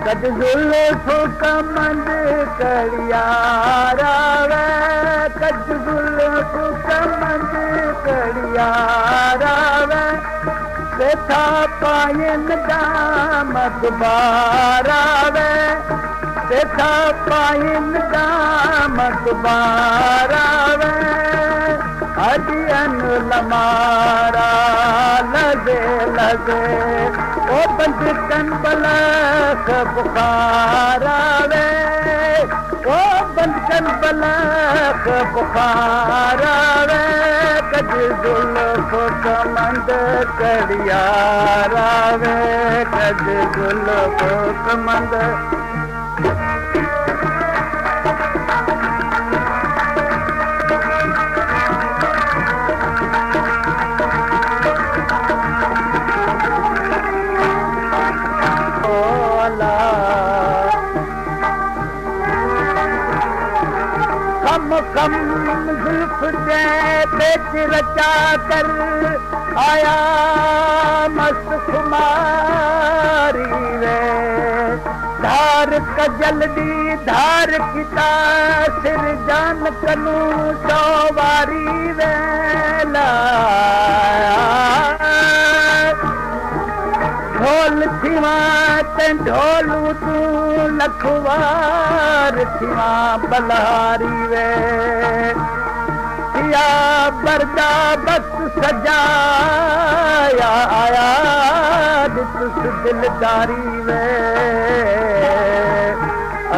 कद जुल्फ कमंद कड़ियारावे कद जुल्फ कमंद कड़ियारावे सेठा पायन दामद बारावे सेठा पायन दामद बारावे अडियन लमारा लगे लगे ओ बंद कन बलख बुखारावे ओ बंद कन बलख बुखारावे कद जुल्फ कमंद कड़ियारावे कद जुल्फ कमंद कम जुल्फ दे बेच रचा कर आया मस्त खुमारी रे धार कजल दी धार किता सिर जान कनू सवारी वेला ढोल थिवा ते ढोलू तू लखवार थिवा बलहारी वे या बरदा बस सजाया आया तुस दिलदारी वे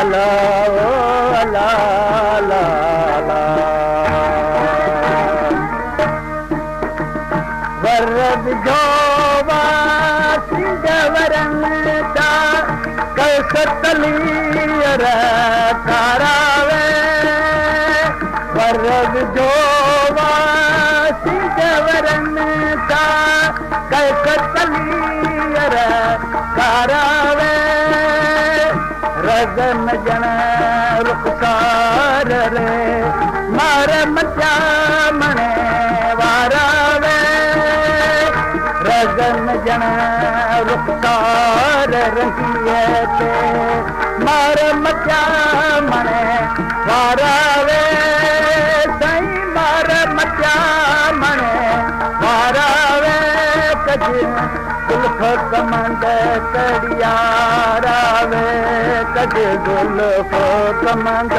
अल्लाह अल्लाह अल्लाह वरद जोवा सिंगवरन दा कसतलियर करावे वरद जोवा सिंगवरन दा कसतलियर करावे रगन जन रुखसार रे मार मचा मने वारावे रगन जन रुखसार रंगिए ते मार मचा मने वारावे सही मार मचा मने वारावे कज जुल्फ कमंद कड़ियारावे कज जुल्फ कमंद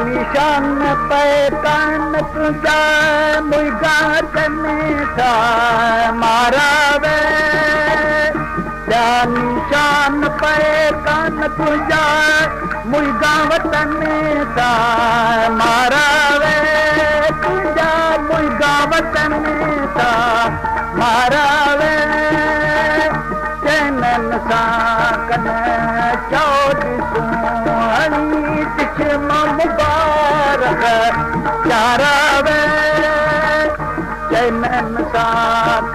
निशान पे कान तुझा मुर्गा करने था मारावे निशान पे कान तुझा मुर्गा वतन था मारावे तुझा मुर्गा वतन था मारावे चैनन सा कन चौधरी सुहानी तिखमा मुबारक चारावे चैनन सा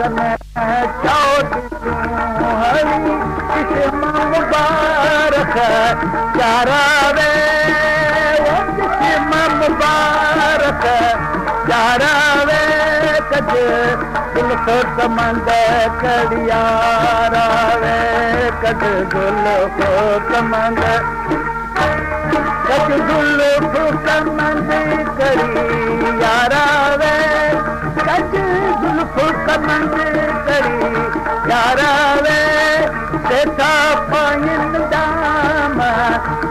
कन चौधरी सुहानी तिखमा मुबारक चारावे तिखमा मुबारक चारावे कज जुल्फ कमंद कड़ियारावे कज जुल्फ कमंद कज जुल्फ कमंद कड़ियारावे कज जुल्फ कमंद कड़ियारावे सेठा पायन दाम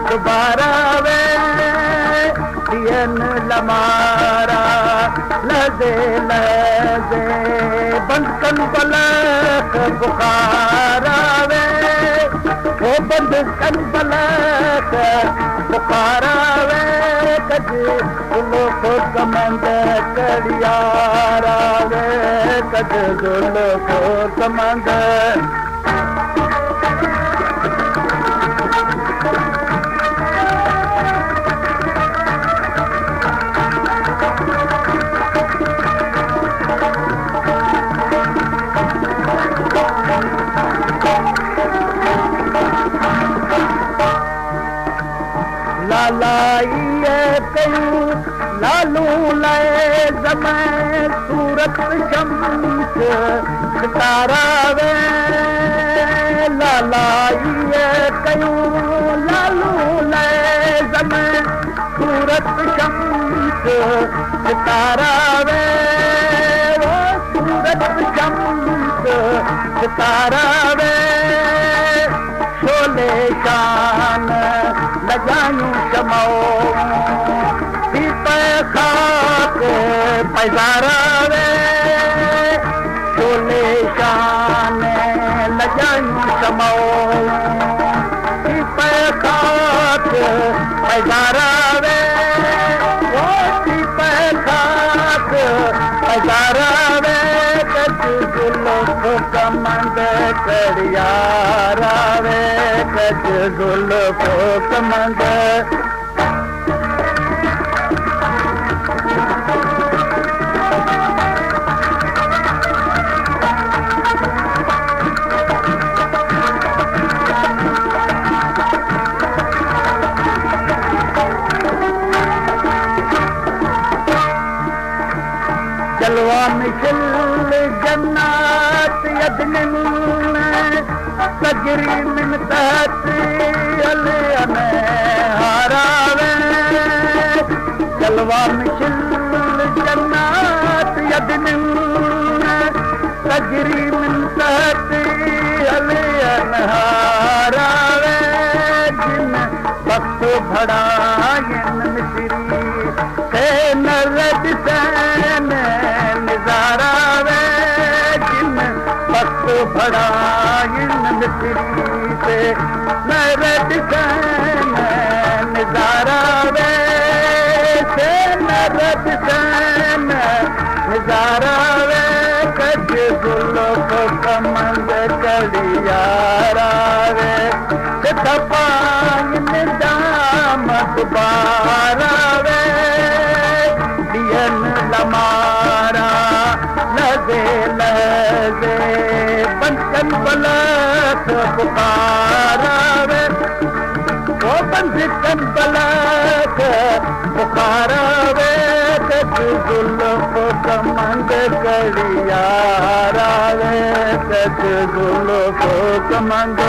दुबारावे दियन लमारा लदे लदे बंदकन बलख बुखारावे ओ बंदकन बलख बुखारावे कज जुल्फ कमंद कड़ियारावे कज जुल्फ कमंद लालू लाए ज़मां सूरत शम्स सितारा वे लालाईअ कयूं लालू लाए ज़मां सूरत शम्स सितारा वे वो सूरत शम्स सितारा वे शोले शान लॻायूं शमऊं खाक पैज़ारा वे शोले शान लॻायूं शमऊं खाक पैज़ारा वे खाक पैज़ारा वे कच ज़ुल्फ़ कमंद कड़ियारा वे कच ज़ुल्फ़ कमंद जलवा मिशल जन्नात यदनिन सजरी मिन तहत अलियन हारावे जलवा मिशल जन्नात यदनिन सजरी मिन तहत अलियन हारावे जिन वक्त भड़ायन मिसरी से नरद सैन निजारा वे जिन वक्त भड़ायन मिसरी से नरद सैन निजारा वे से नरद सैन निजारा वे कच ज़ुल्फ़ कमंद कड़ियारा वे तपाइन दामद बारा वे दियन लमारा लज़े लज़े बंकन बलक पुकारा वे वो बंकन बलक पुकारा वे कच ज़ुल्फ़ कमंद कड़ियारा वे कच ज़ुल्फ़ कमंद